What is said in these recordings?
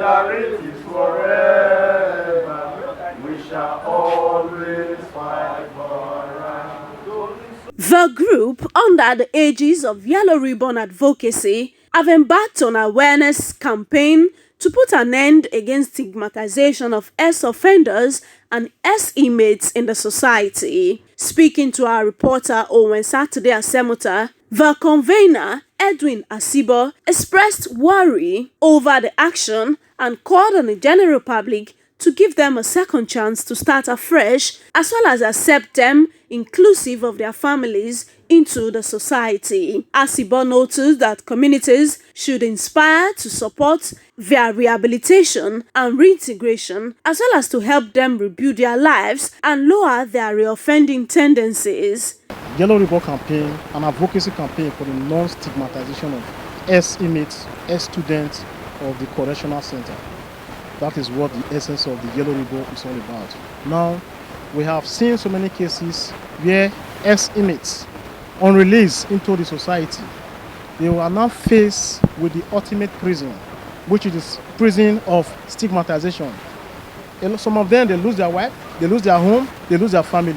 Solidarity forever. We shall always fight for right. The group, under the aegis of Yellow Ribbon Advocacy, have embarked on an awareness campaign to put an end against stigmatization of ex-offenders and ex-inmates in the society. Speaking to our reporter Owen Saturday Asemuta, the convener, Edwin Asibo, expressed worry over the action and called on the general public to give them a second chance to start afresh, as well as accept them, inclusive of their families, into the society. Asibo noted that communities should inspire to support their rehabilitation and reintegration, as well as to help them rebuild their lives and lower their reoffending tendencies. Yellow Ribbon campaign, an advocacy campaign for the non-stigmatization of ex-inmates, ex-students of the correctional center. That is what the essence of the Yellow Ribbon is all about. Now, we have seen so many cases where ex-inmates, on release into the society, they are now faced with the ultimate prison, which is the prison of stigmatization. Some of them, they lose their wife, they lose their home, they lose their family.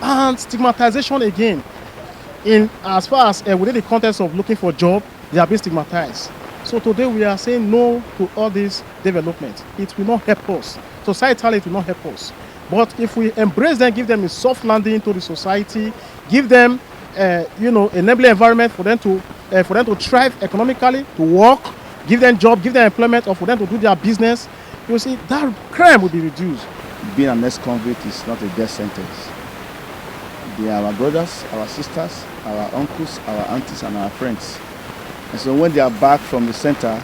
And stigmatization again, as far as within the context of looking for a job, they are being stigmatized. So today we are saying no to all this development. It will not help us. Societally, it will not help us. But if we embrace them, give them a soft landing into the society, give them, enabling environment for them to thrive economically, to work, give them job, give them employment, or for them to do their business, you see that crime will be reduced. Being an ex-convict is not a death sentence. They are our brothers, our sisters, our uncles, our aunties, and our friends. And so when they are back from the center,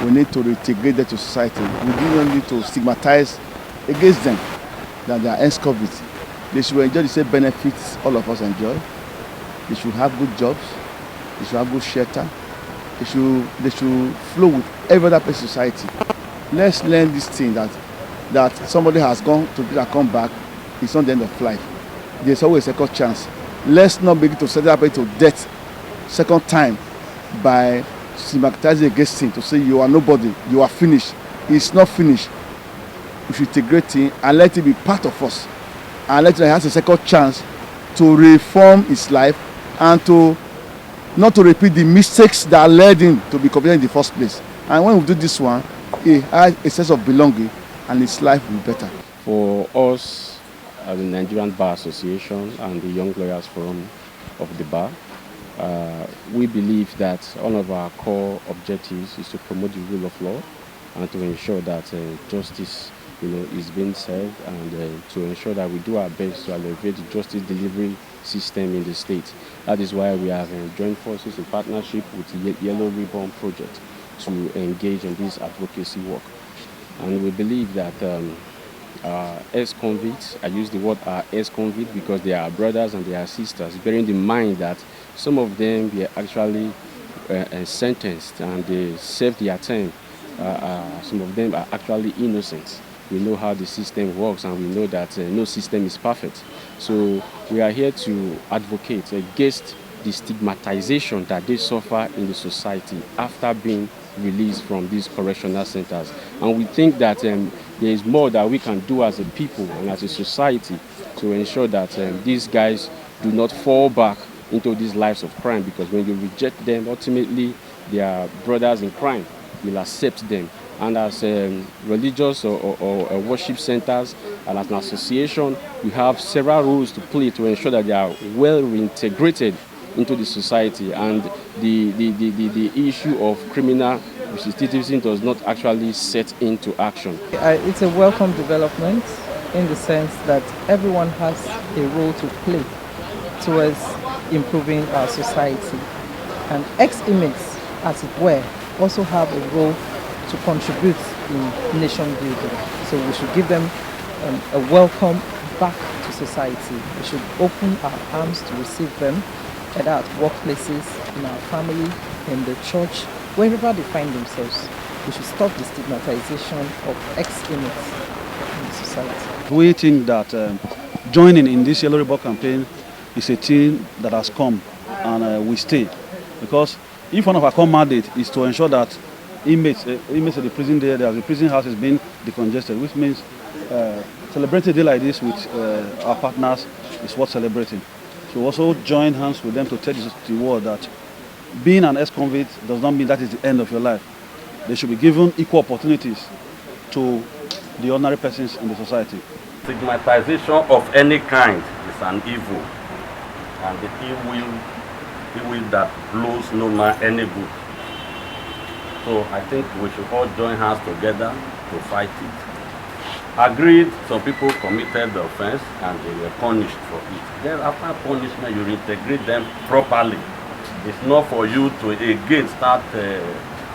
we need to reintegrate them to society. We do not need to stigmatize against them that they are ex-convicts. They should enjoy the same benefits all of us enjoy. They should have good jobs. They should have good shelter. They should flow with every other person in society. Let's learn this thing that somebody has gone to come back. It's not the end of life. There's always a second chance. Let's not begin to set up to death second time by stigmatizing against him to say you are nobody, you are finished. It's not finished. We should integrate him and let him be part of us, and let him have a second chance to reform his life and to not to repeat the mistakes that led him to be convicted in the first place. And when we do this one, he has a sense of belonging and his life will be better. For us as the Nigerian Bar Association and the Young Lawyers Forum of the Bar, we believe that one of our core objectives is to promote the rule of law and to ensure that justice is being served, and to ensure that we do our best to elevate the justice delivery system in the state. That is why we have joined forces in partnership with the Yellow Ribbon Project to engage in this advocacy work. And we believe that ex-convicts, I use the word ex-convict because they are brothers and they are sisters, bearing in mind that some of them were actually sentenced and they served their term. Some of them are actually innocent. We know how the system works, and we know that no system is perfect. So we are here to advocate against the stigmatization that they suffer in the society after being released from these correctional centers. And we think that there is more that we can do as a people and as a society to ensure that these guys do not fall back into these lives of crime, because when you reject them, ultimately their brothers in crime will accept them. And as religious or worship centers and as an association, we have several roles to play to ensure that they are well reintegrated into the society, and the issue of criminal recidivism does not actually set into action. It's a welcome development in the sense that everyone has a role to play towards improving our society, and ex-inmates, as it were, also have a role to contribute in nation building. So we should give them a welcome back to society. We should open our arms to receive them, either at workplaces, in our family, in the church, wherever they find themselves. We should stop the stigmatization of ex-inmates in the society. We think that joining in this Yellow Ribbon campaign is a thing that has come and we stay. Because if one of our core mandate is to ensure that inmates in the prison there. The prison house is being decongested, which means celebrating a day like this with our partners is worth celebrating. So also join hands with them to tell the world that being an ex-convict does not mean that is the end of your life. They should be given equal opportunities to the ordinary persons in the society. Stigmatization of any kind is an evil, and the evil that blows no man any good. So I think we should all join hands together to fight it. Agreed, some people committed the offense and they were punished for it. Then after punishment, you reintegrate them properly. It's not for you to again start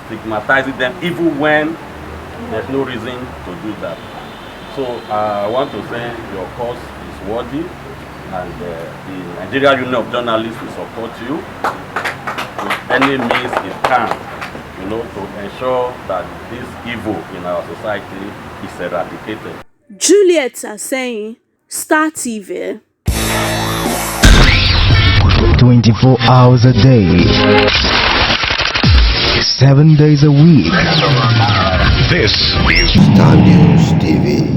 stigmatizing them even when there's no reason to do that. So I want to say your cause is worthy, and the Nigeria Union of Journalists will support you with any means it can, to ensure that this evil in our society is eradicated. Juliet are saying, Star TV. 24 hours a day, 7 days a week. This is Star News TV.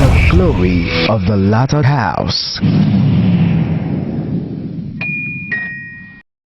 The glory of the latter house.